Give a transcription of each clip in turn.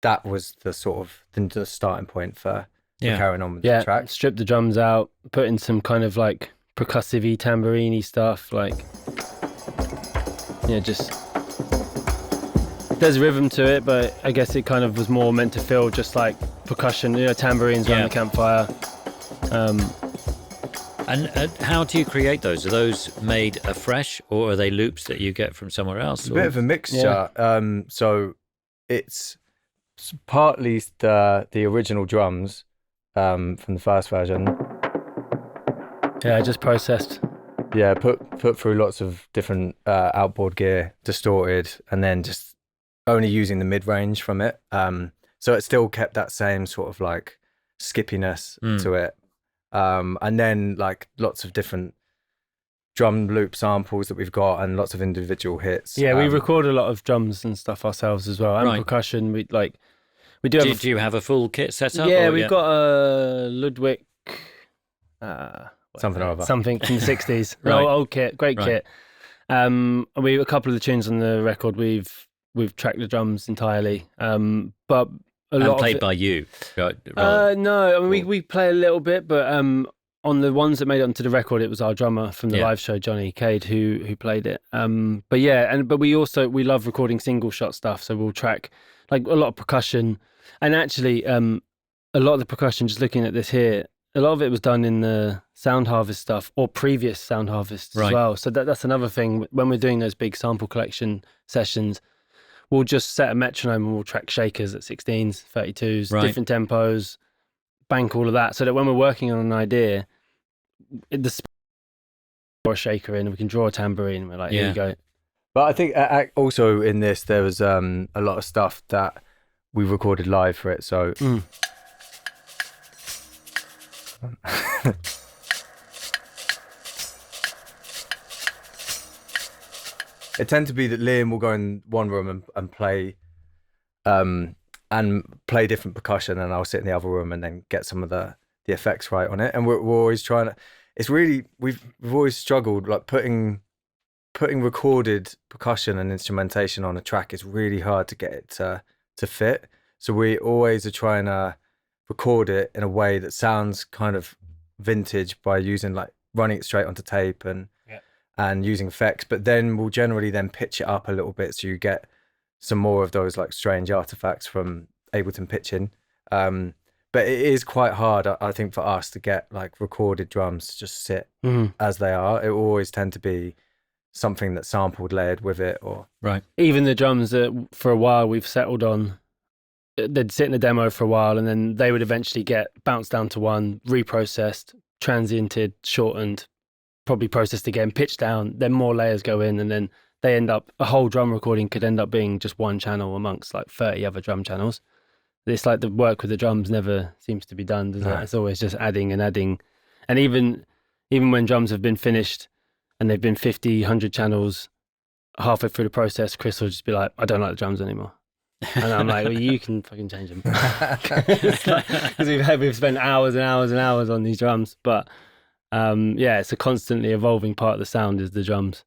that was the sort of the starting point for carrying on with the track. Strip the drums out, put in some kind of like percussive-y, tambourine-y stuff, like just there's rhythm to it, but I guess it kind of was more meant to feel just like percussion, tambourines around the campfire. And how do you create those? Are those made afresh, or are they loops that you get from somewhere else? It's a bit of a mixture. So it's partly the original drums from the first version. Yeah, I just processed. Yeah, put through lots of different outboard gear, distorted, and then just only using the mid-range from it. So it still kept that same sort of like skippiness to it. And then like lots of different drum loop samples that we've got and lots of individual hits. Yeah, we record a lot of drums and stuff ourselves as well, and percussion. We do. Do you have a full kit set up? Yeah, we've got a Ludwig, something or other, something from the 60s. Old kit, great kit. We a couple of the tunes on the record we've tracked the drums entirely, but. And played by you? No, I mean we play a little bit, but on the ones that made it onto the record, it was our drummer from the live show, Johnny Cade, who played it. But we love recording single shot stuff, so we'll track like a lot of percussion, and actually a lot of the percussion. Just looking at this here, a lot of it was done in the Sound Harvest stuff or previous Sound Harvests as well. So that's another thing when we're doing those big sample collection sessions. We'll just set a metronome and we'll track shakers at 16s, 32s, different tempos, bank all of that, so that when we're working on an idea, draw a shaker in, and we can draw a tambourine, and we're like, here you go. But I think also in this, there was a lot of stuff that we recorded live for it, so... It tends to be that Liam will go in one room and play different percussion, and I'll sit in the other room and then get some of the effects right on it. And we're always trying to. It's really we've always struggled, like putting recorded percussion and instrumentation on a track is really hard to get it to fit. So we always are trying to record it in a way that sounds kind of vintage by using like running it straight onto tape and using effects, but then we'll generally then pitch it up a little bit so you get some more of those like strange artifacts from Ableton pitching. But it is quite hard, I think, for us to get like recorded drums to just sit as they are. It will always tend to be something that's sampled, layered with it, or even the drums that for a while we've settled on. They'd sit in a demo for a while, and then they would eventually get bounced down to one, reprocessed, transiented, shortened, probably processed again, pitched down, then more layers go in, and then they end up, a whole drum recording could end up being just one channel amongst like 30 other drum channels. It's like the work with the drums never seems to be done, doesn't it? It's always just adding and adding. And even when drums have been finished and they've been 50, 100 channels, halfway through the process, Chris will just be like, I don't like the drums anymore. And I'm like, well, you can fucking change them. Because we've spent hours and hours and hours on these drums, but it's a constantly evolving part of the sound is the drums.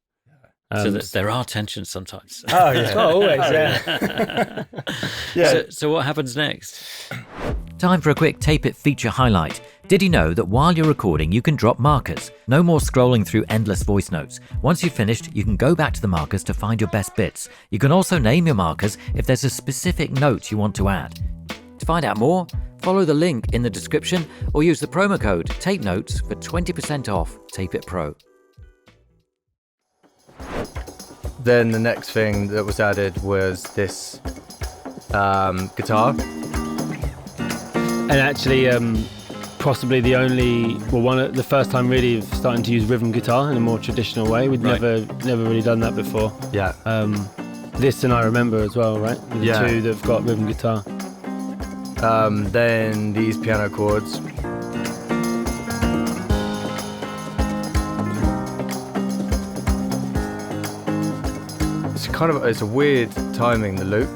So there are tensions sometimes. Oh, yeah. Always, yeah. So what happens next? Time for a quick Tape It feature highlight. Did you know that while you're recording, you can drop markers? No more scrolling through endless voice notes. Once you've finished, you can go back to the markers to find your best bits. You can also name your markers if there's a specific note you want to add. To find out more, follow the link in the description or use the promo code Tape Notes for 20% off Tape It Pro. Then the next thing that was added was this guitar. And actually, possibly the first time really of starting to use rhythm guitar in a more traditional way. We'd never really done that before. Yeah. This and I Remember as well, right? The two that have got rhythm guitar. Then these piano chords. It's a weird timing, the loop,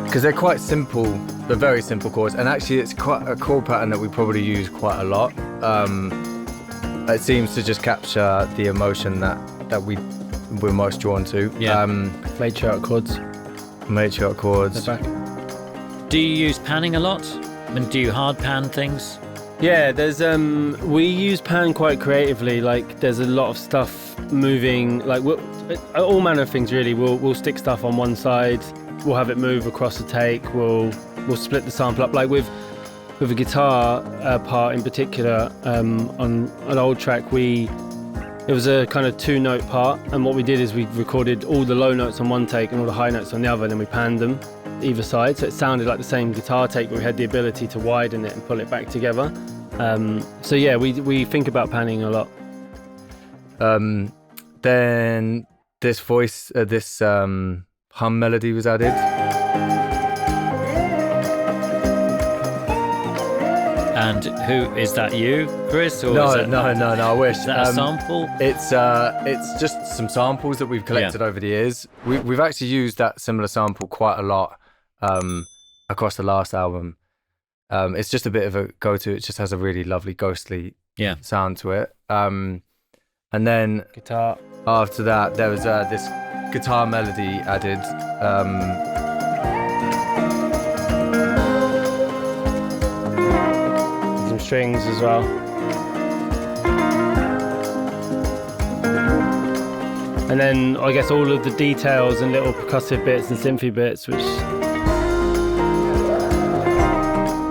because they're quite simple. They're very simple chords, and actually it's quite a chord pattern that we probably use quite a lot. It seems to just capture the emotion that we're most drawn to. Flayed chart chords. matriarch chords. Back. Do you use panning a lot? I mean, do you hard pan things? Yeah, there's we use pan quite creatively. Like there's a lot of stuff moving. Like all manner of things really. We'll stick stuff on one side. We'll have it move across the take. We'll split the sample up. Like with a guitar part in particular, on an old track, it was a kind of 2-note part, and what we did is we recorded all the low notes on one take and all the high notes on the other, and then we panned them either side, so it sounded like the same guitar take, but we had the ability to widen it and pull it back together. So yeah, we think about panning a lot. Then this voice, this hum melody was added. And who is that? You, Chris? Or No, is that, no, I wish. Is that a sample? It's just some samples that we've collected over the years. We've actually used that similar sample quite a lot across the last album. It's just a bit of a go-to. It just has a really lovely ghostly sound to it. And then Guitar. after that, there was this guitar melody added. Some strings as well. And then I guess all of the details and little percussive bits and synthy bits, which...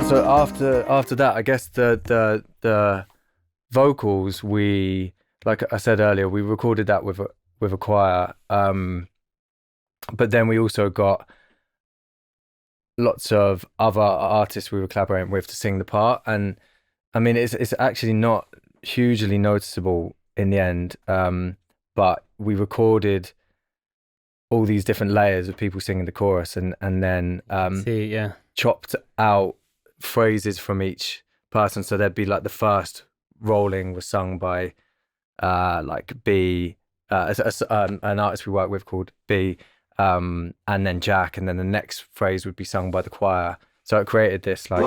So after that, I guess the vocals, we, like I said earlier, we recorded that with a choir, but then we also got lots of other artists we were collaborating with to sing the part, and I mean it's actually not hugely noticeable in the end, but we recorded all these different layers of people singing the chorus, and then chopped out phrases from each person. So there'd be like the first rolling was sung by like B, an artist we work with called B, and then Jack, and then the next phrase would be sung by the choir. So it created this like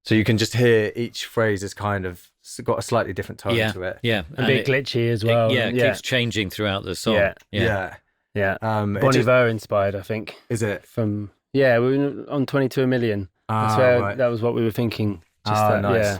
so you can just hear each phrase has kind of got a slightly different tone to it. Yeah, a bit glitchy as well. It keeps changing throughout the song. Yeah. Bon It just- Iver inspired, I think. Is it? We were on 22 a million. That's where right. that was what we were thinking. Nice. Yeah.